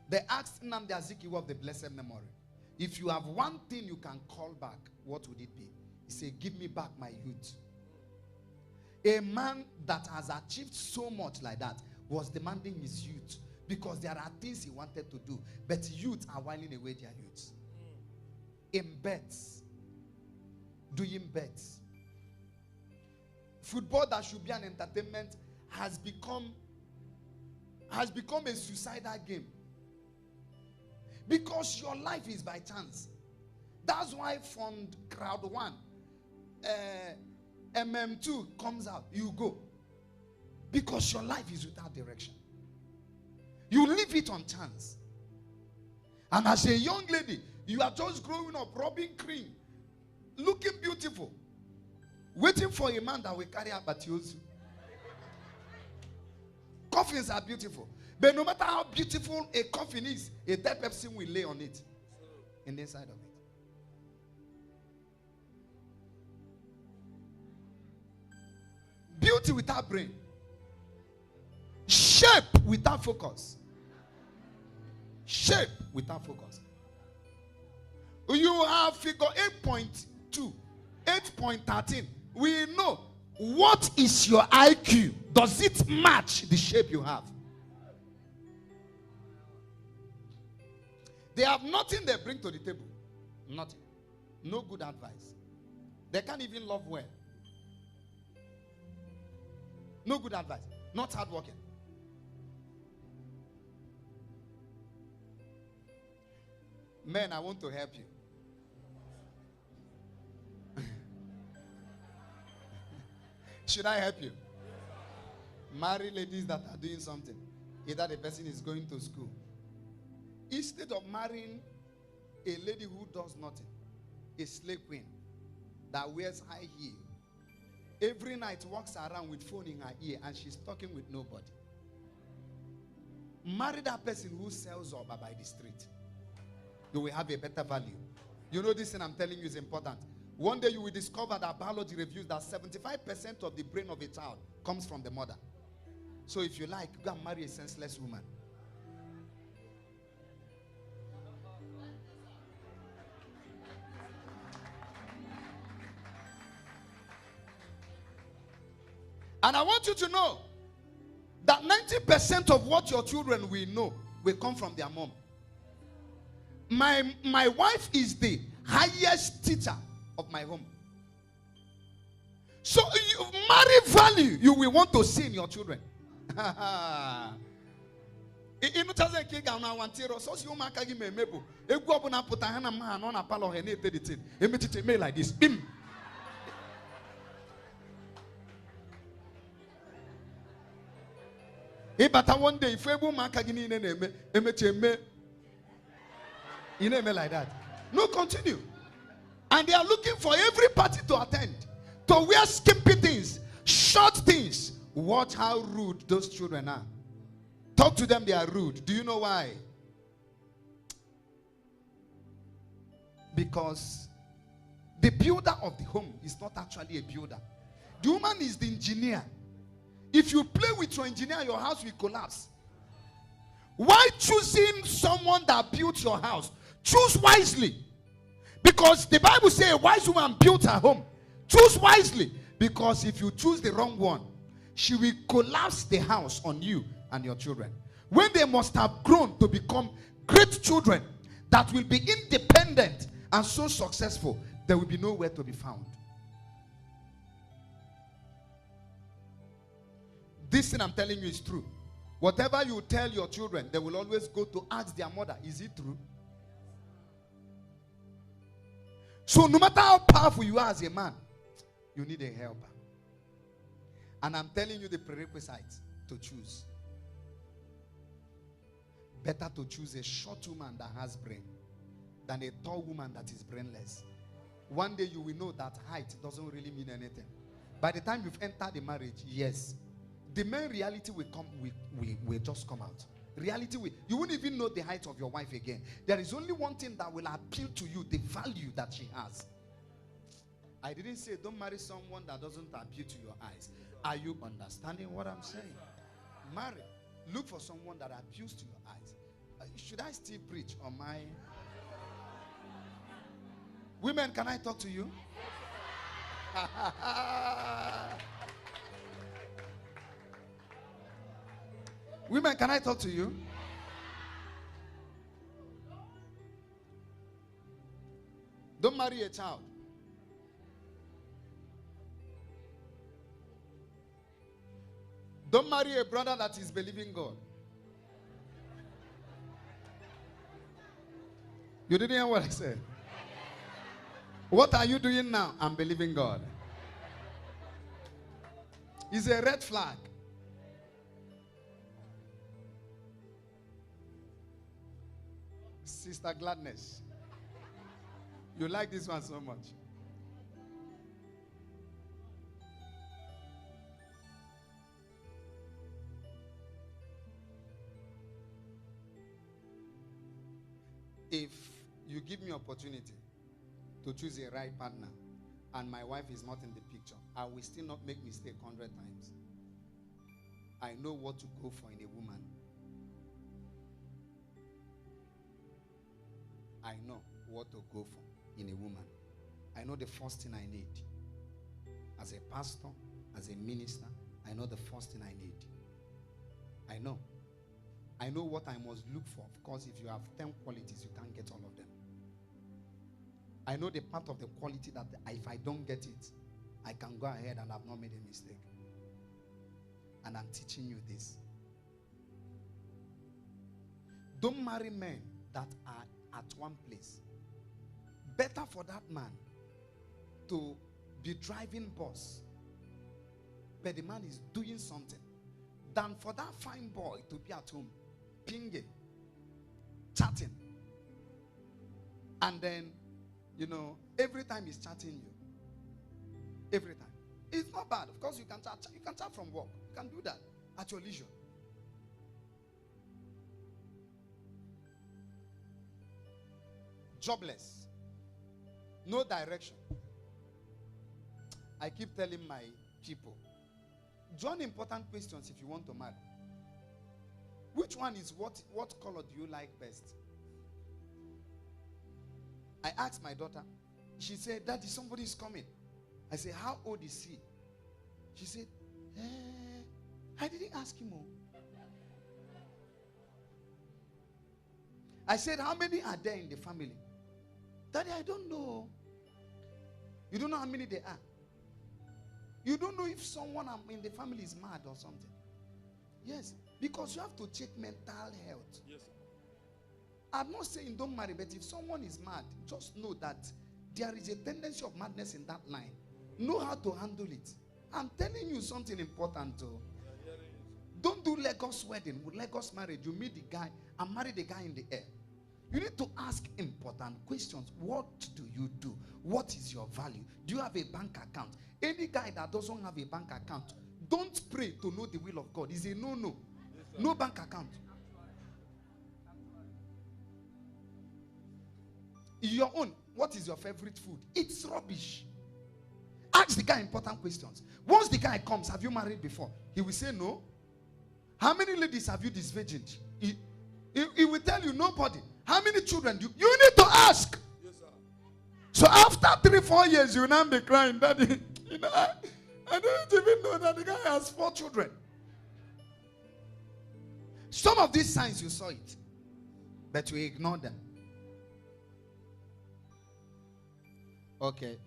They asked Nnamdi Azikiwe of the blessed memory, if you have one thing you can call back, what would it be? He said, give me back my youth. A man that has achieved so much like that was demanding his youth, because there are things he wanted to do, but youth are whiling away their youth. In bets, doing bets. Football that should be an entertainment has become a suicidal game. Because your life is by chance. That's why from crowd 1, MM2 comes out, you go. Because your life is without direction. You leave it on chance. And as a young lady, you are just growing up, rubbing cream, looking beautiful, waiting for a man that will carry out batiosu. Coffins are beautiful. But no matter how beautiful a coffin is, a dead person will lay on it. In the inside of it. Beauty without brain. Shape without focus. Shape without focus. You have figure 8.2, 8.13. We know, what is your IQ? Does it match the shape you have? They have nothing they bring to the table. Nothing. No good advice. They can't even love well. No good advice. Not hardworking. Men, I want to help you. Should I help you? Marry ladies that are doing something. Either the person is going to school. Instead of marrying a lady who does nothing, a slave queen that wears high heel, every night walks around with phone in her ear and she's talking with nobody. Marry that person who sells up by the street. You will have a better value. You know, this thing I'm telling you is important. One day you will discover that biology reveals that 75% of the brain of a child comes from the mother. So if you like, go and marry a senseless woman. And I want you to know that 90% of what your children will know will come from their mom. My wife is the highest teacher of my home. So you marry value you will want to see in your children. Like this. Bim. But one day, if we you know, like that. No, continue. And they are looking for every party to attend, to wear skimpy things, short things. Watch how rude those children are. Talk to them, they are rude. Do you know why? Because the builder of the home is not actually a builder. The woman is the engineer. If you play with your engineer, your house will collapse. Why choosing someone that built your house? Choose wisely. Because the Bible says a wise woman built her home. Choose wisely. Because if you choose the wrong one, she will collapse the house on you and your children. When they must have grown to become great children that will be independent and so successful, there will be nowhere to be found. This thing I'm telling you is true. Whatever you tell your children, they will always go to ask their mother, is it true? So no matter how powerful you are as a man, you need a helper. And I'm telling you the prerequisites to choose. Better to choose a short woman that has brain than a tall woman that is brainless. One day you will know that height doesn't really mean anything. By the time you've entered the marriage, yes, the main reality will come, will just come out. Reality will, you won't even know the height of your wife again. There is only one thing that will appeal to you, the value that she has. I didn't say don't marry someone that doesn't appeal to your eyes. Are you understanding what I'm saying? Marry. Look for someone that appeals to your eyes. Should I still preach on my... Women, can I talk to you? Women, can I talk to you? Don't marry a child. Don't marry a brother that is believing God. You didn't hear what I said? What are you doing now? I'm believing God. It's a red flag. Sister Gladness, you like this one so much. If you give me opportunity to choose a right partner and my wife is not in the picture, I will still not make mistake 100 times. I know what to go for in a woman. I know what to go for in a woman. I know the first thing I need. As a pastor, as a minister, I know the first thing I need. I know. I know what I must look for. Of course, if you have 10 qualities, you can't get all of them. I know the part of the quality that if I don't get it, I can go ahead and have not made a mistake. And I'm teaching you this. Don't marry men that are at one place. Better for that man to be driving bus, but the man is doing something, than for that fine boy to be at home, pinging, chatting. And then, every time he's chatting you. Every time. It's not bad. Of course, you can chat. You can chat from work. You can do that at your leisure. Jobless. No direction. I keep telling my people, join important questions if you want to marry. Which one is what color do you like best? I asked my daughter. She said, Daddy, somebody is coming. I said, how old is he? She said, I didn't ask him. I said, how many are there in the family? Daddy, I don't know. You don't know how many there are. You don't know if someone in the family is mad or something. Yes, because you have to check mental health. Yes, sir. I'm not saying don't marry, but if someone is mad, just know that there is a tendency of madness in that line. Know how to handle it. I'm telling you something important too. Don't do Lagos wedding with Lagos marriage. You meet the guy and marry the guy in the air. You need to ask important questions. What do you do? What is your value? Do you have a bank account? Any guy that doesn't have a bank account, don't pray to know the will of God. It's a no-no. Yes, no bank account. Your own. What is your favorite food? It's rubbish. Ask the guy important questions. Once the guy comes, have you married before? He will say no. How many ladies have you disvirgined? He will tell you nobody. How many children do you need to ask? Yes, sir. So after 3-4 years, you will not be crying, Daddy. I don't even know that the guy has 4 children. Some of these signs you saw it, but we ignore them. Okay.